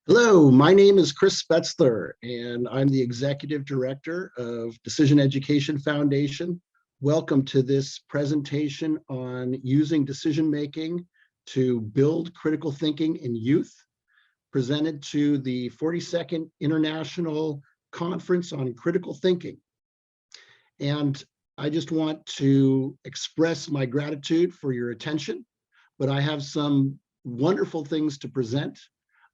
Hello, my name is Chris Spetzler, and I'm the Executive Director of Decision Education Foundation. Welcome to this presentation on using decision making to build critical thinking in youth, presented to the 42nd International Conference on Critical Thinking. And I just want to express my gratitude for your attention, but I have some wonderful things to present.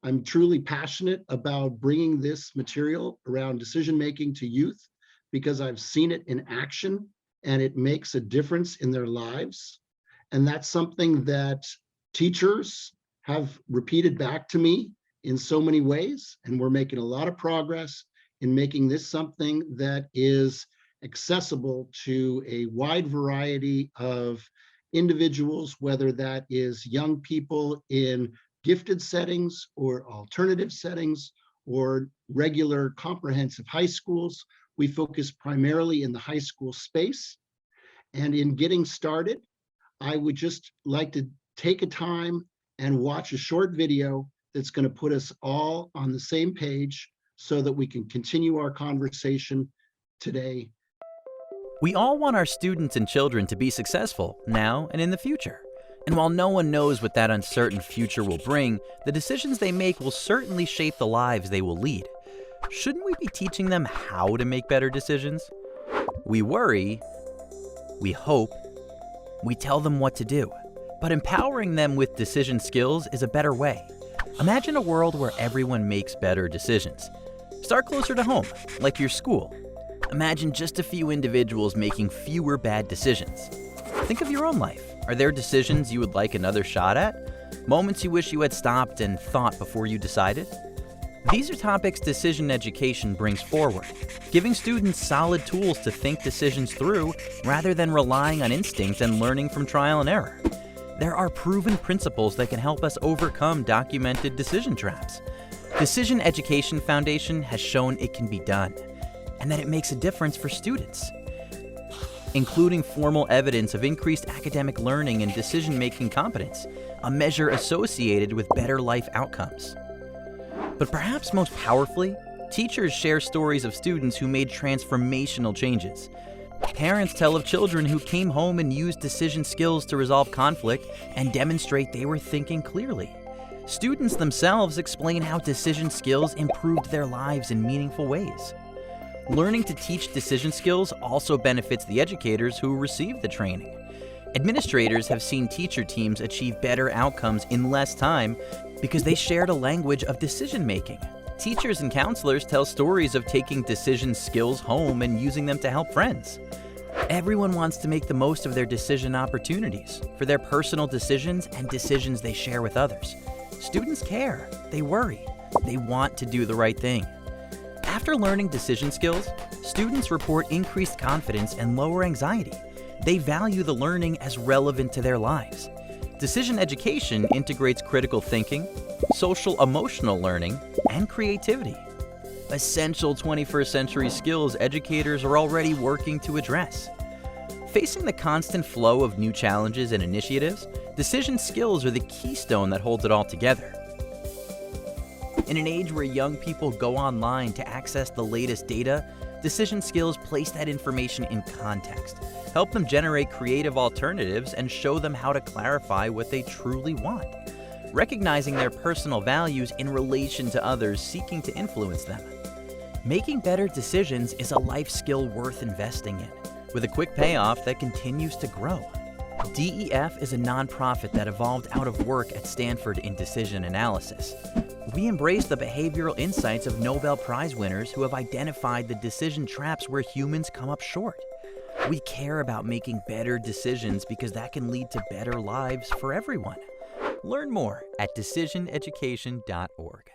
I'm truly passionate about bringing this material around decision-making to youth because I've seen it in action and it makes a difference in their lives. And that's something that teachers have repeated back to me in so many ways. And we're making a lot of progress in making this something that is accessible to a wide variety of individuals, whether that is young people in gifted settings or alternative settings or regular comprehensive high schools. We focus primarily in the high school space. And in getting started, I would just like to take a time and watch a short video that's going to put us all on the same page so that we can continue our conversation today. We all want our students and children to be successful now and in the future. And while no one knows what that uncertain future will bring, the decisions they make will certainly shape the lives they will lead. Shouldn't we be teaching them how to make better decisions? We worry, we hope, we tell them what to do. But empowering them with decision skills is a better way. Imagine a world where everyone makes better decisions. Start closer to home, like your school. Imagine just a few individuals making fewer bad decisions. Think of your own life. Are there decisions you would like another shot at? Moments you wish you had stopped and thought before you decided? These are topics decision education brings forward, giving students solid tools to think decisions through rather than relying on instinct and learning from trial and error. There are proven principles that can help us overcome documented decision traps. Decision Education Foundation has shown it can be done, and that it makes a difference for students, including formal evidence of increased academic learning and decision-making competence, a measure associated with better life outcomes. But perhaps most powerfully, teachers share stories of students who made transformational changes. Parents tell of children who came home and used decision skills to resolve conflict and demonstrate they were thinking clearly. Students themselves explain how decision skills improved their lives in meaningful ways. Learning to teach decision skills also benefits the educators who receive the training. Administrators have seen teacher teams achieve better outcomes in less time because they shared a language of decision making. Teachers and counselors tell stories of taking decision skills home and using them to help friends. Everyone wants to make the most of their decision opportunities for their personal decisions and decisions they share with others. Students care, they worry, they want to do the right thing. After learning decision skills, students report increased confidence and lower anxiety. They value the learning as relevant to their lives. Decision education integrates critical thinking, social-emotional learning, and creativity. Essential 21st century skills educators are already working to address. Facing the constant flow of new challenges and initiatives, decision skills are the keystone that holds it all together. In an age where young people go online to access the latest data, decision skills place that information in context, help them generate creative alternatives, and show them how to clarify what they truly want, recognizing their personal values in relation to others seeking to influence them. Making better decisions is a life skill worth investing in, with a quick payoff that continues to grow. DEF is a nonprofit that evolved out of work at Stanford in decision analysis. We embrace the behavioral insights of Nobel Prize winners who have identified the decision traps where humans come up short. We care about making better decisions because that can lead to better lives for everyone. Learn more at decisioneducation.org.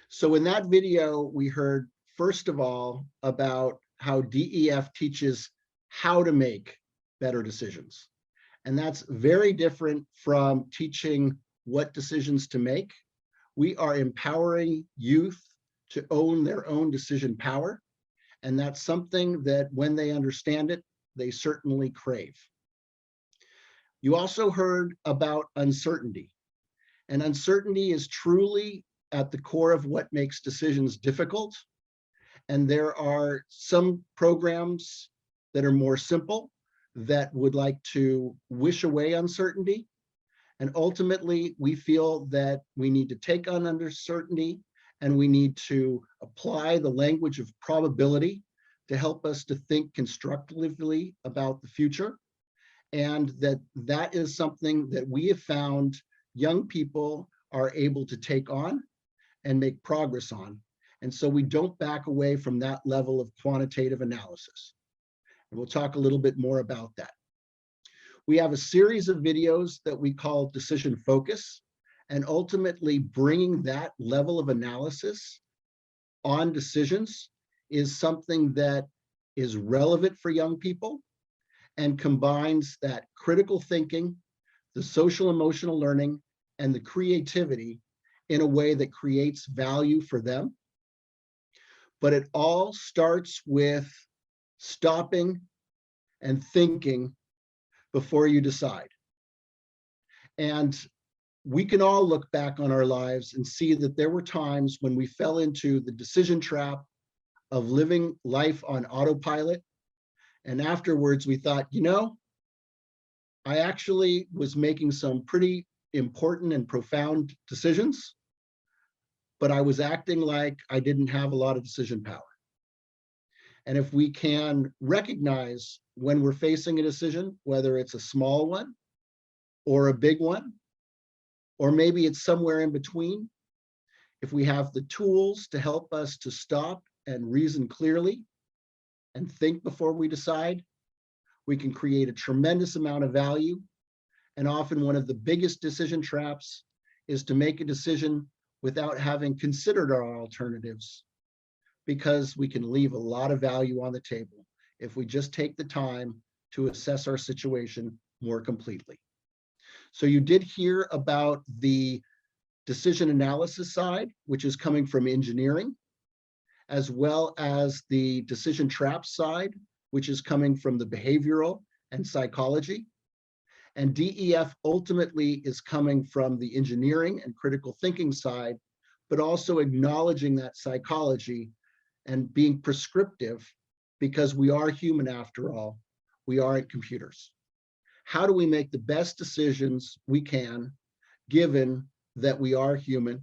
So in that video, we heard, first of all, about how DEF teaches how to make better decisions. And that's very different from teaching what decisions to make. We are empowering youth to own their own decision power. And that's something that when they understand it, they certainly crave. You also heard about uncertainty. And uncertainty is truly at the core of what makes decisions difficult. And there are some programs that are more simple that would like to wish away uncertainty. And ultimately, we feel that we need to take on uncertainty and we need to apply the language of probability to help us to think constructively about the future. And that is something that we have found young people are able to take on and make progress on. And so we don't back away from that level of quantitative analysis. And we'll talk a little bit more about that. We have a series of videos that we call Decision Focus, and ultimately bringing that level of analysis on decisions is something that is relevant for young people and combines that critical thinking, the social emotional learning, and the creativity in a way that creates value for them. But it all starts with stopping and thinking before you decide. And we can all look back on our lives and see that there were times when we fell into the decision trap of living life on autopilot. And afterwards we thought, you know, I actually was making some pretty important and profound decisions, but I was acting like I didn't have a lot of decision power. And if we can recognize when we're facing a decision, whether it's a small one or a big one, or maybe it's somewhere in between, if we have the tools to help us to stop and reason clearly and think before we decide, we can create a tremendous amount of value. And often one of the biggest decision traps is to make a decision without having considered our alternatives, because we can leave a lot of value on the table if we just take the time to assess our situation more completely. So you did hear about the decision analysis side, which is coming from engineering, as well as the decision trap side, which is coming from the behavioral and psychology. And DEF ultimately is coming from the engineering and critical thinking side, but also acknowledging that psychology and being prescriptive, because we are human after all. We aren't computers. How do we make the best decisions we can, given that we are human?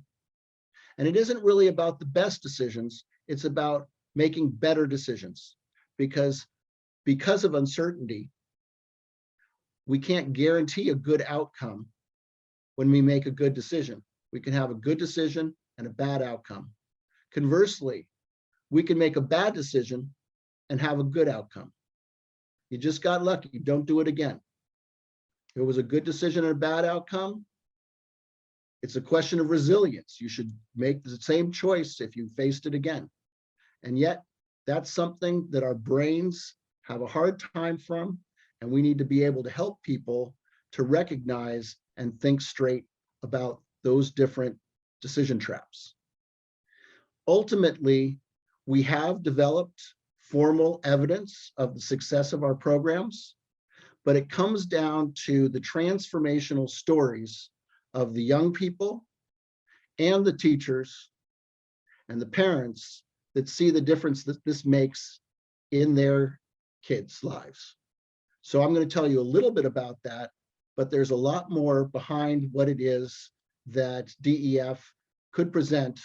And it isn't really about the best decisions, it's about making better decisions, because of uncertainty, we can't guarantee a good outcome when we make a good decision. We can have a good decision and a bad outcome. Conversely, we can make a bad decision and have a good outcome. You just got lucky, don't do it again. If it was a good decision and a bad outcome, it's a question of resilience. You should make the same choice if you faced it again. And yet, that's something that our brains have a hard time from, and we need to be able to help people to recognize and think straight about those different decision traps. Ultimately, we have developed formal evidence of the success of our programs, but it comes down to the transformational stories of the young people and the teachers and the parents that see the difference that this makes in their kids' lives. So I'm going to tell you a little bit about that, but there's a lot more behind what it is that DEF could present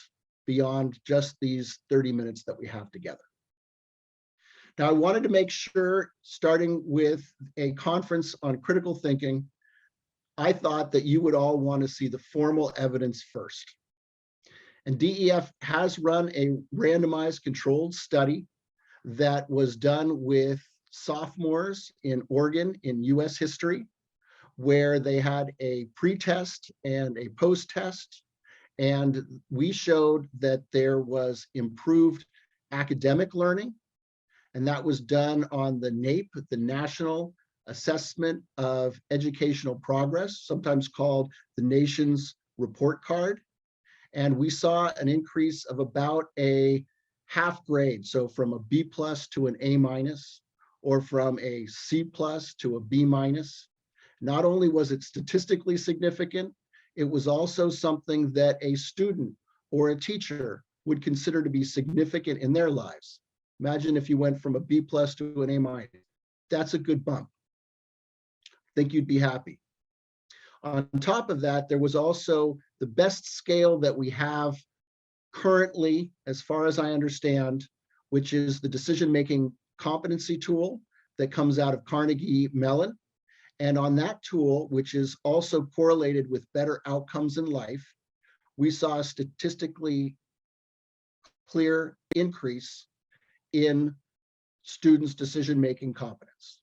beyond just these 30 minutes that we have together. Now, I wanted to make sure, starting with a conference on critical thinking, I thought that you would all want to see the formal evidence first. And DEF has run a randomized controlled study that was done with sophomores in Oregon in US history, where they had a pre-test and a post-test. And we showed that there was improved academic learning. And that was done on the NAEP, the National Assessment of Educational Progress, sometimes called the nation's report card. And we saw an increase of about a half grade. So from a B+ to an A-, or from a C+ to a B-. Not only was it statistically significant, It was also something that a student or a teacher would consider to be significant in their lives. Imagine if you went from a B+ to an A-. That's a good bump. Think you'd be happy. On top of that, there was also the best scale that we have currently, as far as I understand, which is the decision-making competency tool that comes out of Carnegie Mellon. And on that tool, which is also correlated with better outcomes in life, we saw a statistically clear increase in students' decision-making competence.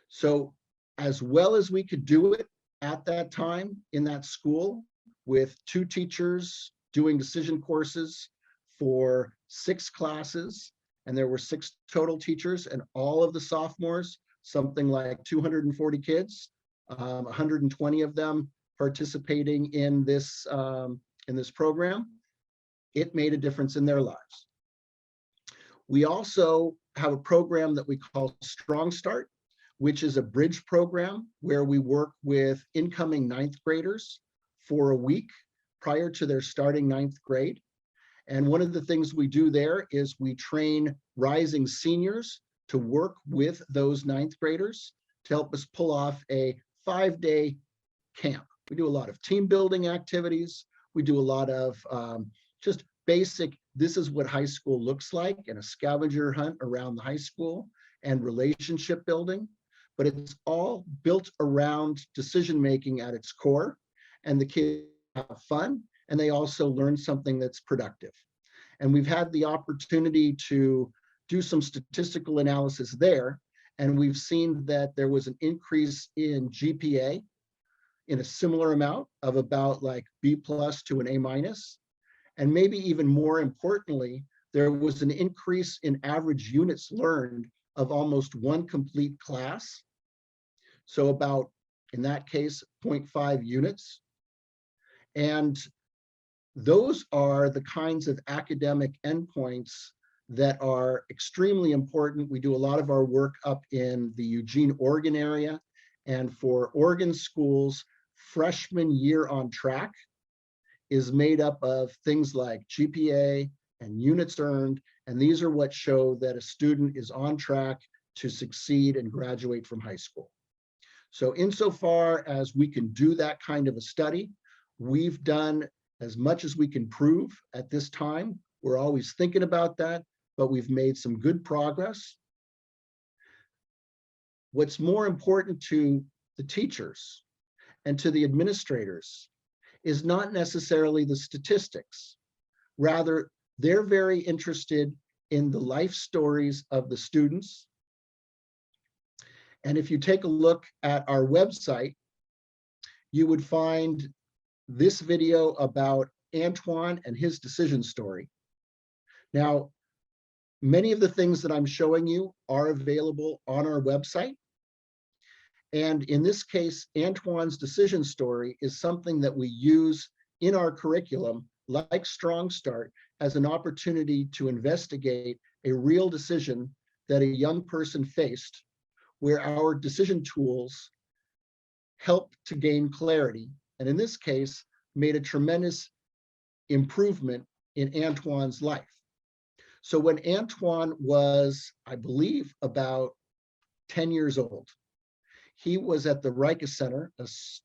So as well as we could do it at that time in that school with 2 teachers doing decision courses for 6 classes, and there were 6 total teachers, and all of the sophomores, something like 240 kids, 120 of them participating in this program, it made a difference in their lives. We also have a program that we call Strong Start, which is a bridge program where we work with incoming 9th graders for a week prior to their starting 9th grade. And one of the things we do there is we train rising seniors to work with those 9th graders to help us pull off a 5-day camp. We do a lot of team building activities. We do a lot of just basic, this is what high school looks like, and a scavenger hunt around the high school and relationship building. But it's all built around decision-making at its core, and the kids have fun, and they also learn something that's productive. And we've had the opportunity to do some statistical analysis there, and we've seen that there was an increase in GPA in a similar amount of about like B+ to an A-. And maybe even more importantly, there was an increase in average units learned of almost 1 complete class. So about, in that case, 0.5 units. And those are the kinds of academic endpoints that are extremely important. We do a lot of our work up in the Eugene, Oregon area. And for Oregon schools, freshman year on track is made up of things like GPA and units earned. And these are what show that a student is on track to succeed and graduate from high school. So insofar as we can do that kind of a study, we've done as much as we can prove at this time. We're always thinking about that, but we've made some good progress. What's more important to the teachers and to the administrators is not necessarily the statistics. Rather, they're very interested in the life stories of the students. And if you take a look at our website, you would find this video about Antoine and his decision story. Now, many of the things that I'm showing you are available on our website. And in this case, Antoine's decision story is something that we use in our curriculum, like Strong Start, as an opportunity to investigate a real decision that a young person faced, where our decision tools help to gain clarity, and in this case, made a tremendous improvement in Antoine's life. So when Antoine was, I believe, about 10 years old, he was at the Rika Center. This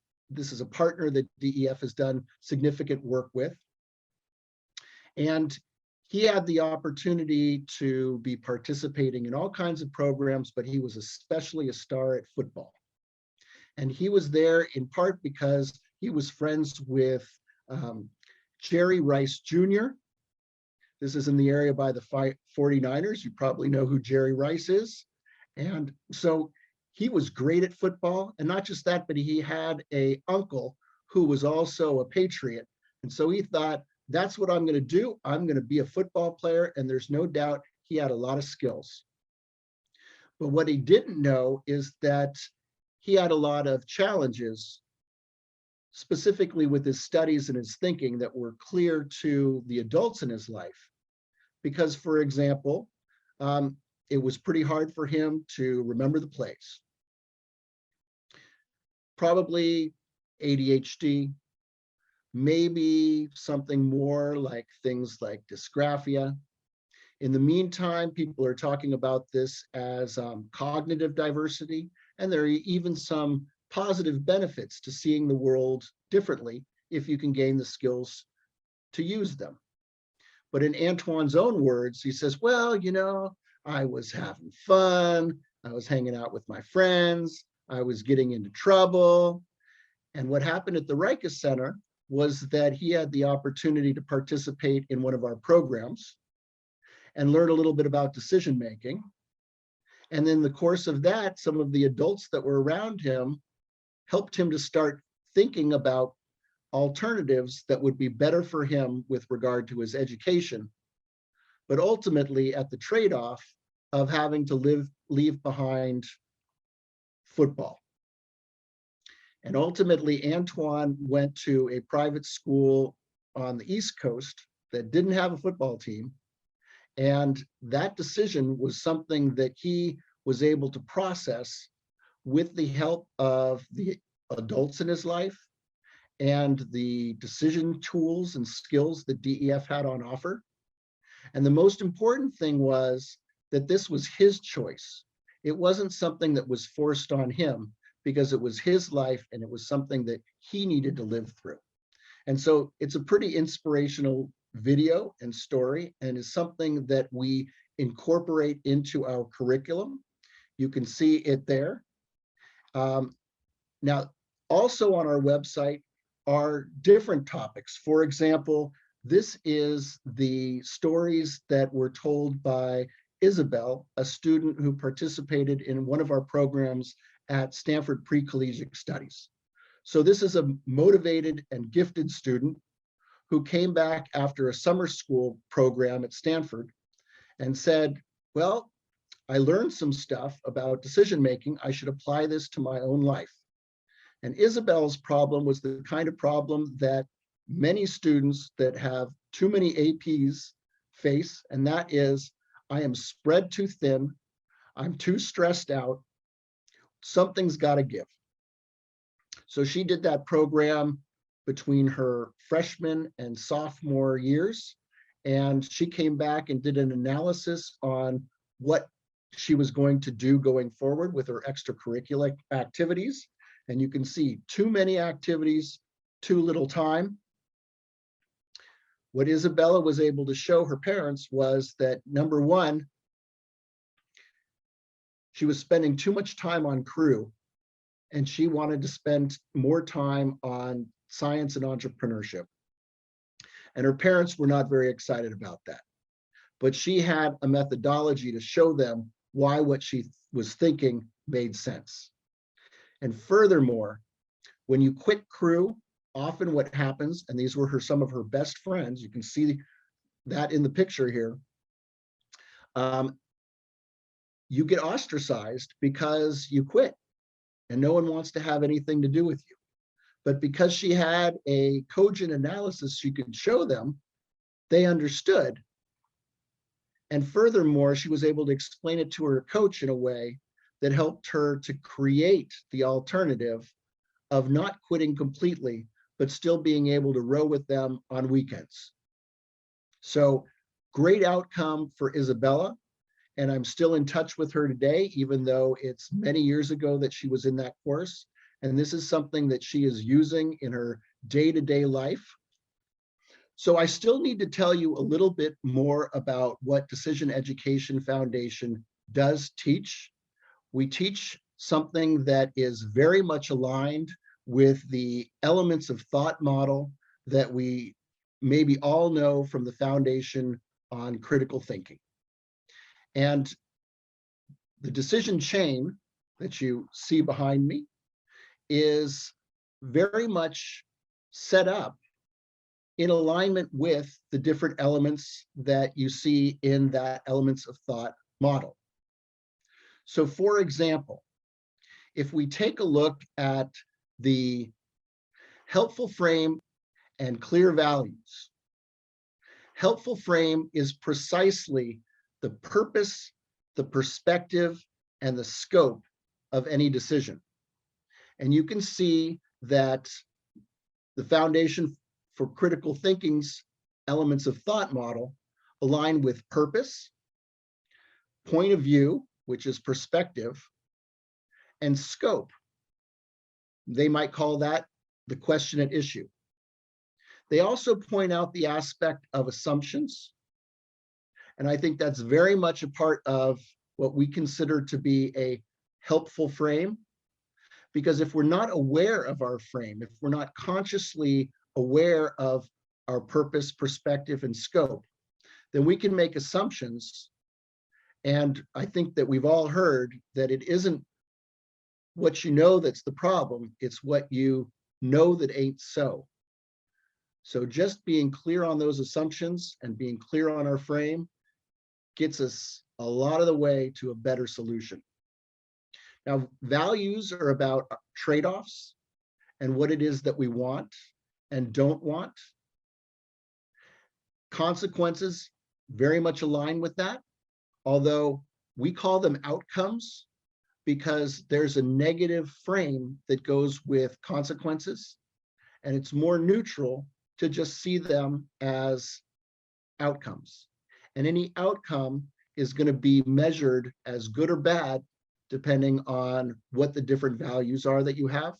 is a partner that DEF has done significant work with. And he had the opportunity to be participating in all kinds of programs, but he was especially a star at football. And he was there in part because he was friends with Jerry Rice Jr. This is in the area by the 49ers. You probably know who Jerry Rice is. And so he was great at football. And not just that, but he had an uncle who was also a Patriot. And so he thought, that's what I'm going to do. I'm going to be a football player. And there's no doubt he had a lot of skills. But what he didn't know is that he had a lot of challenges, specifically with his studies and his thinking, that were clear to the adults in his life. Because, for example, it was pretty hard for him to remember the plays. Probably ADHD, maybe something more like things like dysgraphia. In the meantime, people are talking about this as cognitive diversity, and there are even some positive benefits to seeing the world differently if you can gain the skills to use them. But in Antoine's own words, he says, well, I was having fun. I was hanging out with my friends. I was getting into trouble. And what happened at the Ricus Center was that he had the opportunity to participate in one of our programs and learn a little bit about decision making. And in the course of that, some of the adults that were around him helped him to start thinking about alternatives that would be better for him with regard to his education, but ultimately at the trade-off of having to leave behind football. And ultimately, Antoine went to a private school on the East Coast that didn't have a football team. And that decision was something that he was able to process with the help of the adults in his life and the decision tools and skills that DEF had on offer. And the most important thing was that this was his choice. It wasn't something that was forced on him, because it was his life and it was something that he needed to live through. And so it's a pretty inspirational video and story, and is something that we incorporate into our curriculum. You can see it there. Now, also on our website are different topics. For example, this is the stories that were told by Isabel, a student who participated in one of our programs at Stanford Pre-Collegiate Studies. So this is a motivated and gifted student who came back after a summer school program at Stanford and said, well, I learned some stuff about decision making. I should apply this to my own life. And Isabel's problem was the kind of problem that many students that have too many APs face, and that is, I am spread too thin, I'm too stressed out, something's got to give. So she did that program between her freshman and sophomore years, and she came back and did an analysis on what she was going to do going forward with her extracurricular activities. And you can see too many activities, too little time. What Isabella was able to show her parents was that, number one, she was spending too much time on crew, and she wanted to spend more time on science and entrepreneurship. And her parents were not very excited about that. But she had a methodology to show them why what she was thinking made sense. And furthermore, when you quit crew, often what happens, and these were some of her best friends, you can see that in the picture here, you get ostracized because you quit and no one wants to have anything to do with you. But because she had a cogent analysis she could show them, they understood. And furthermore, she was able to explain it to her coach in a way that helped her to create the alternative of not quitting completely, but still being able to row with them on weekends. So great outcome for Isabella. And I'm still in touch with her today, even though it's many years ago that she was in that course. And this is something that she is using in her day-to-day life. So I still need to tell you a little bit more about what Decision Education Foundation does teach. We teach something that is very much aligned with the elements of thought model that we maybe all know from the foundation on critical thinking. And the decision chain that you see behind me is very much set up in alignment with the different elements that you see in that elements of thought model. So for example, if we take a look at the helpful frame and clear values, helpful frame is precisely the purpose, the perspective, and the scope of any decision. And you can see that the foundation for critical thinking's elements of thought model align with purpose, point of view, which is perspective, and scope. They might call that the question at issue. They also point out the aspect of assumptions. And I think that's very much a part of what we consider to be a helpful frame. Because if we're not aware of our frame, if we're not consciously aware of our purpose, perspective, and scope, then we can make assumptions. And I think that we've all heard that it isn't what you know that's the problem, it's what you know that ain't so. So just being clear on those assumptions and being clear on our frame gets us a lot of the way to a better solution. Now, values are about trade-offs and what it is that we want and don't want. Consequences very much align with that, although we call them outcomes because there's a negative frame that goes with consequences, and it's more neutral to just see them as outcomes. And any outcome is going to be measured as good or bad, depending on what the different values are that you have.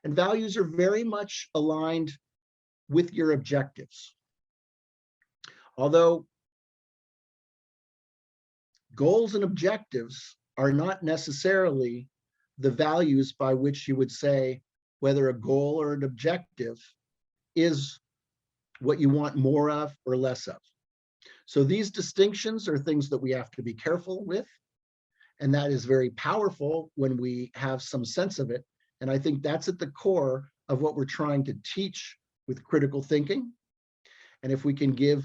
And values are very much aligned with your objectives. Although goals and objectives are not necessarily the values by which you would say whether a goal or an objective is what you want more of or less of. So these distinctions are things that we have to be careful with. And that is very powerful when we have some sense of it. And I think that's at the core of what we're trying to teach with critical thinking. And if we can give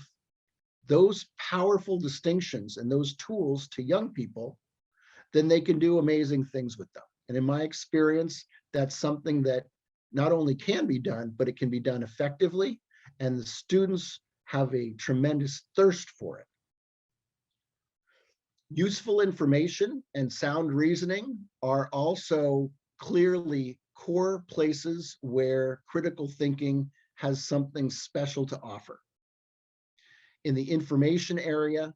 those powerful distinctions and those tools to young people, then they can do amazing things with them. And in my experience, that's something that not only can be done, but it can be done effectively. And the students have a tremendous thirst for it. Useful information and sound reasoning are also clearly core places where critical thinking has something special to offer. In the information area,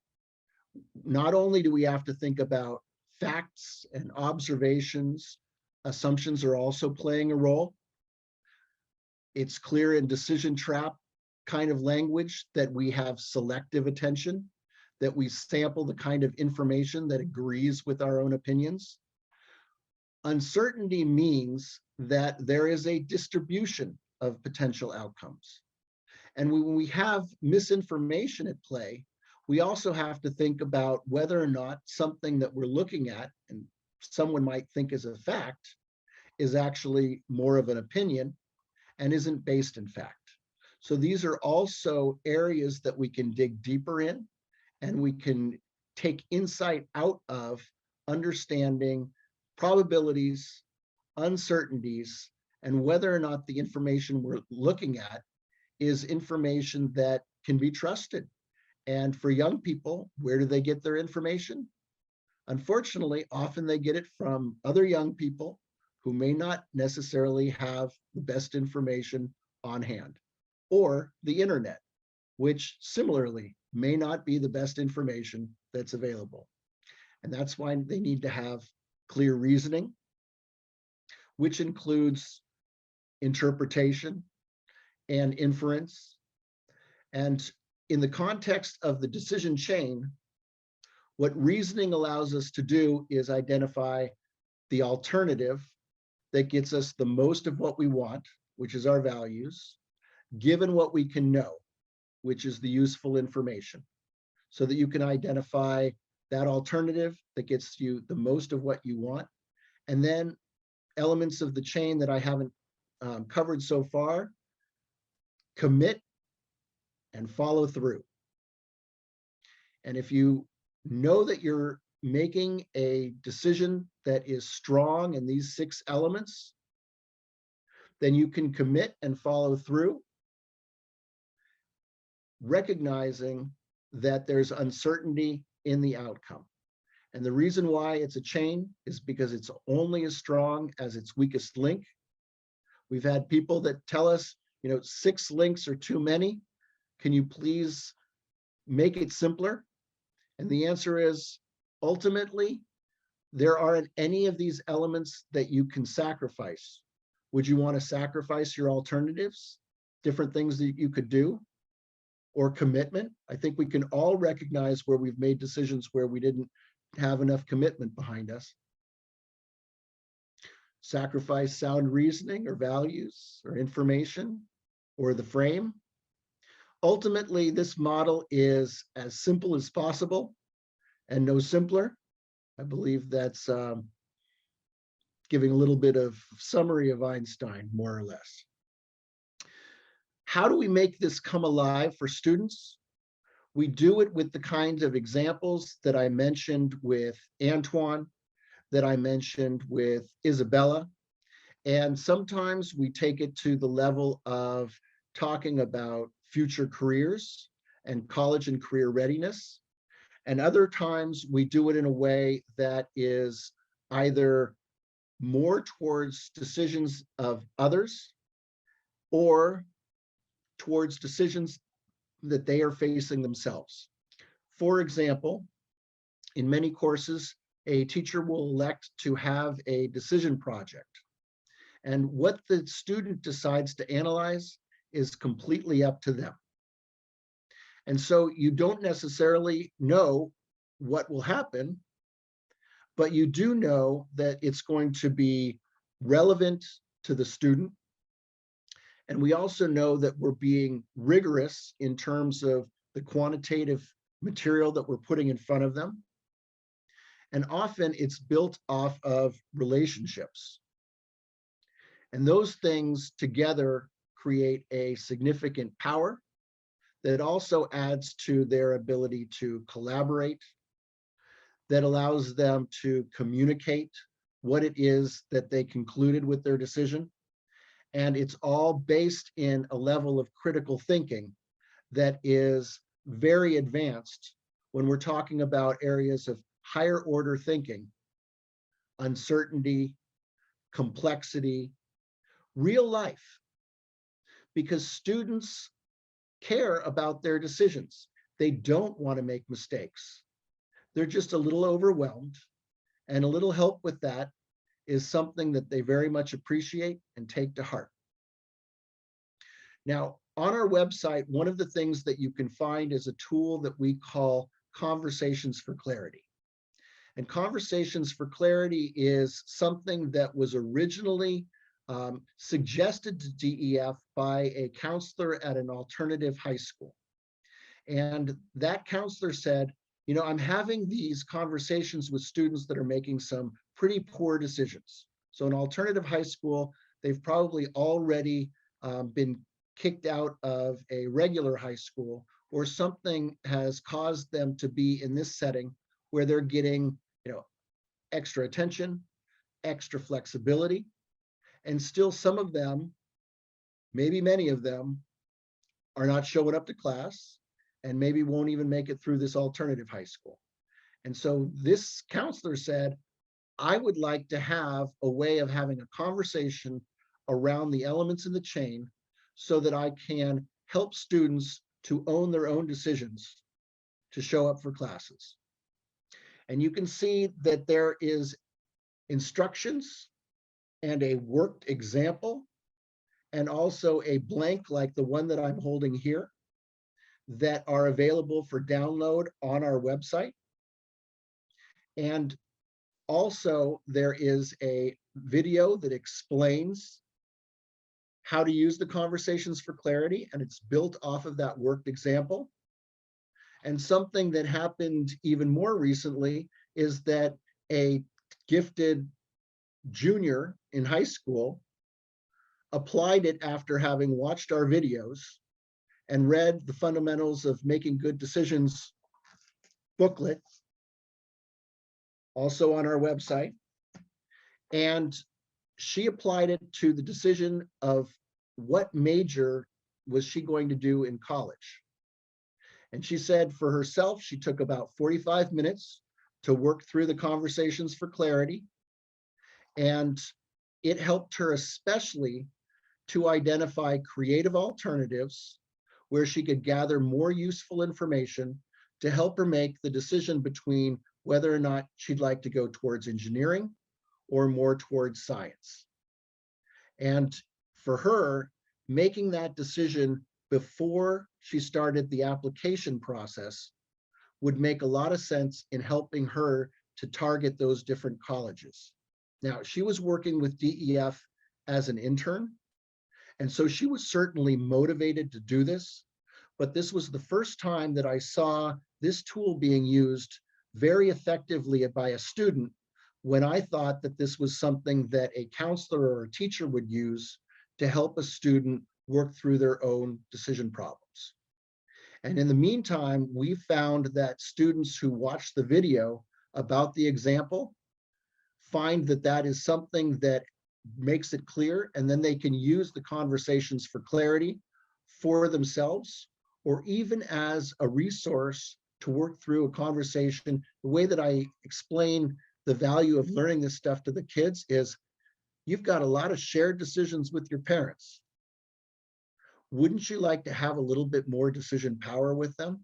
not only do we have to think about facts and observations, assumptions are also playing a role. It's clear in decision trap kind of language that we have selective attention, that we sample the kind of information that agrees with our own opinions. Uncertainty means that there is a distribution of potential outcomes. And when we have misinformation at play, we also have to think about whether or not something that we're looking at, and someone might think is a fact, is actually more of an opinion and isn't based in fact. So these are also areas that we can dig deeper in, and we can take insight out of understanding probabilities, uncertainties, and whether or not the information we're looking at is information that can be trusted. And for young people, where do they get their information? Unfortunately, often they get it from other young people who may not necessarily have the best information on hand, or the internet, which similarly may not be the best information that's available. And that's why they need to have clear reasoning, which includes interpretation and inference. And in the context of the decision chain, what reasoning allows us to do is identify the alternative that gets us the most of what we want, which is our values, given what we can know, which is the useful information, so that you can identify that alternative that gets you the most of what you want. And then elements of the chain that I haven't covered so far: commit and follow through. And if you know that you're making a decision that is strong in these 6 elements, then you can commit and follow through, recognizing that there's uncertainty in the outcome. And the reason why it's a chain is because it's only as strong as its weakest link. We've had people that tell us, 6 links are too many. Can you please make it simpler? And the answer is, ultimately, there aren't any of these elements that you can sacrifice. Would you want to sacrifice your alternatives, different things that you could do, or commitment? I think we can all recognize where we've made decisions where we didn't have enough commitment behind us. Sacrifice sound reasoning or values or information or the frame. Ultimately, this model is as simple as possible and no simpler. I believe that's giving a little bit of summary of Einstein, more or less. How do we make this come alive for students? We do it with the kinds of examples that I mentioned with Antoine, that I mentioned with Isabella. And sometimes we take it to the level of talking about future careers and college and career readiness. And other times we do it in a way that is either more towards decisions of others or towards decisions that they are facing themselves. For example, in many courses, a teacher will elect to have a decision project. And what the student decides to analyze is completely up to them. And so you don't necessarily know what will happen, but you do know that it's going to be relevant to the student. And we also know that we're being rigorous in terms of the quantitative material that we're putting in front of them. And often it's built off of relationships. And those things together create a significant power that also adds to their ability to collaborate, that allows them to communicate what it is that they concluded with their decision. And it's all based in a level of critical thinking that is very advanced when we're talking about areas of higher order thinking, uncertainty, complexity, real life, because students care about their decisions. They don't want to make mistakes. They're just a little overwhelmed, and a little help with that is something that they very much appreciate and take to heart. Now, on our website, one of the things that you can find is a tool that we call Conversations for Clarity. And Conversations for Clarity is something that was originally suggested to DEF by a counselor at an alternative high school. And that counselor said, I'm having these conversations with students that are making some pretty poor decisions. So in alternative high school, they've probably already been kicked out of a regular high school, or something has caused them to be in this setting where they're getting, extra attention, extra flexibility, and still some of them, maybe many of them, are not showing up to class and maybe won't even make it through this alternative high school. And so this counselor said, I would like to have a way of having a conversation around the elements in the chain so that I can help students to own their own decisions to show up for classes. And you can see that there is instructions and a worked example, and also a blank like the one that I'm holding here, that are available for download on our website. And also there is a video that explains how to use the Conversations for Clarity, and it's built off of that worked example. And something that happened even more recently is that a gifted junior in high school applied it after having watched our videos and read the Fundamentals of Making Good Decisions booklet, also on our website. And she applied it to the decision of what major was she going to do in college. And she said for herself, she took about 45 minutes to work through the Conversations for Clarity. And it helped her especially to identify creative alternatives where she could gather more useful information to help her make the decision between whether or not she'd like to go towards engineering or more towards science. And for her, making that decision before she started the application process would make a lot of sense in helping her to target those different colleges. Now, she was working with DEF as an intern, and so she was certainly motivated to do this, but this was the first time that I saw this tool being used very effectively by a student when I thought that this was something that a counselor or a teacher would use to help a student work through their own decision problems. And in the meantime, we found that students who watch the video about the example find that that is something that makes it clear, and then they can use the conversations for clarity for themselves, or even as a resource to work through a conversation. The way that I explain the value of learning this stuff to the kids is you've got a lot of shared decisions with your parents. Wouldn't you like to have a little bit more decision power with them?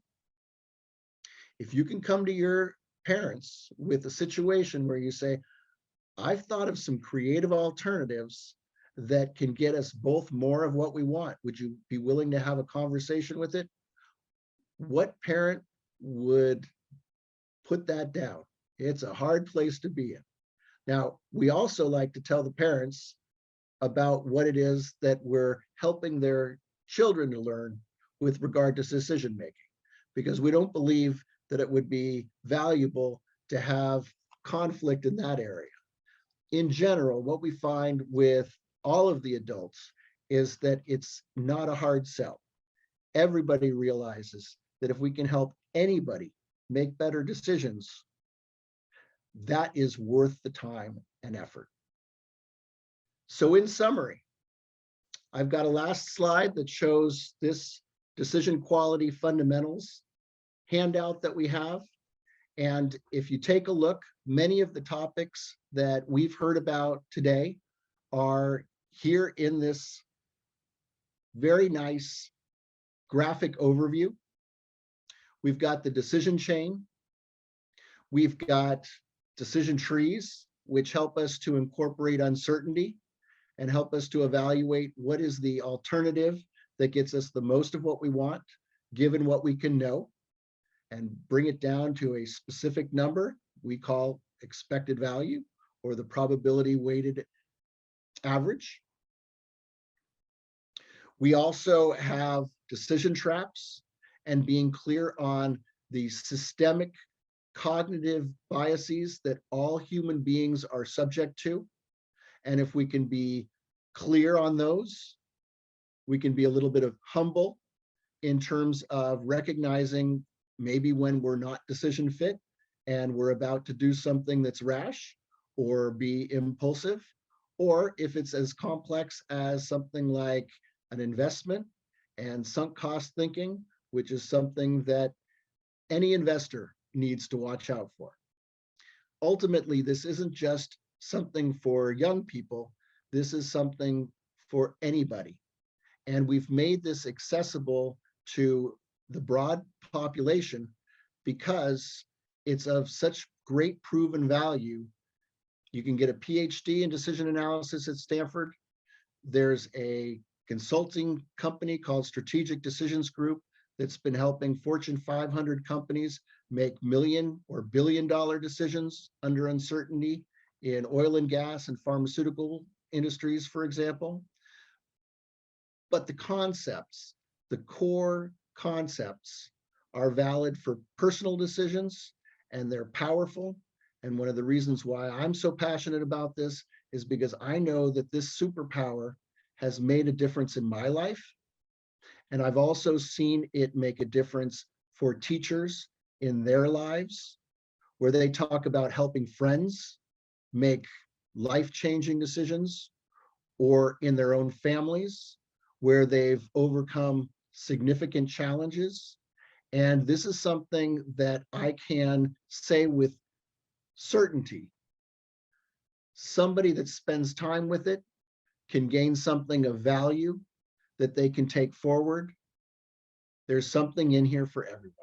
If you can come to your parents with a situation where you say, I've thought of some creative alternatives that can get us both more of what we want. Would you be willing to have a conversation with it? What parent would put that down? It's a hard place to be in. Now, we also like to tell the parents about what it is that we're helping their children to learn with regard to decision making, because we don't believe that it would be valuable to have conflict in that area. In general, what we find with all of the adults is that it's not a hard sell. Everybody realizes that if we can help anybody make better decisions, that is worth the time and effort. So in summary, I've got a last slide that shows this decision quality fundamentals handout that we have. And if you take a look, many of the topics that we've heard about today are here in this very nice graphic overview. We've got the decision chain. We've got decision trees, which help us to incorporate uncertainty and help us to evaluate what is the alternative that gets us the most of what we want, given what we can know, and bring it down to a specific number we call expected value, or the probability weighted average. We also have decision traps and being clear on the systemic cognitive biases that all human beings are subject to. And if we can be clear on those, we can be a little bit of humble in terms of recognizing maybe when we're not decision fit and we're about to do something that's rash or be impulsive, or if it's as complex as something like an investment and sunk cost thinking, which is something that any investor needs to watch out for. Ultimately, this isn't just something for young people. This is something for anybody. And we've made this accessible to the broad population because it's of such great proven value. You can get a PhD in decision analysis at Stanford. There's a consulting company called Strategic Decisions Group that's been helping Fortune 500 companies make million or billion-dollar decisions under uncertainty in oil and gas and pharmaceutical industries, for example. But the concepts, the core concepts, are valid for personal decisions, and they're powerful. And one of the reasons why I'm so passionate about this is because I know that this superpower has made a difference in my life. And I've also seen it make a difference for teachers in their lives, where they talk about helping friends make life-changing decisions, or in their own families, where they've overcome significant challenges. And this is something that I can say with certainty. Somebody that spends time with it can gain something of value that they can take forward, there's something in here for everyone.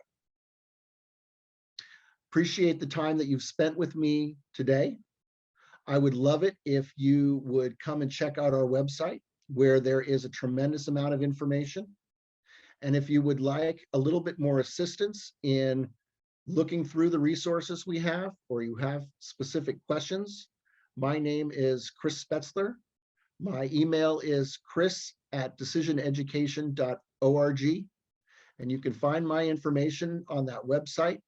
Appreciate the time that you've spent with me today. I would love it if you would come and check out our website, where there is a tremendous amount of information. And if you would like a little bit more assistance in looking through the resources we have, or you have specific questions, my name is Chris Spetzler. My email is chris@decisioneducation.org, and you can find my information on that website.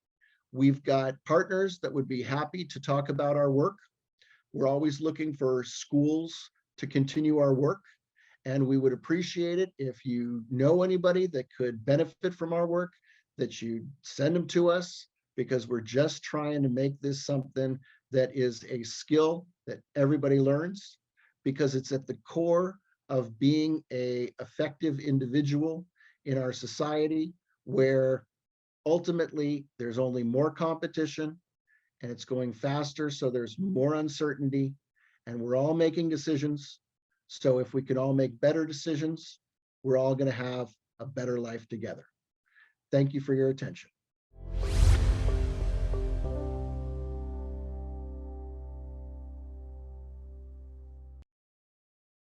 We've got partners that would be happy to talk about our work. We're always looking for schools to continue our work, and we would appreciate it if you know anybody that could benefit from our work, that you send them to us, because we're just trying to make this something that is a skill that everybody learns, because it's at the core of being an effective individual in our society, where ultimately there's only more competition and it's going faster, so there's more uncertainty, and we're all making decisions. So if we can all make better decisions, we're all going to have a better life together. Thank you for your attention.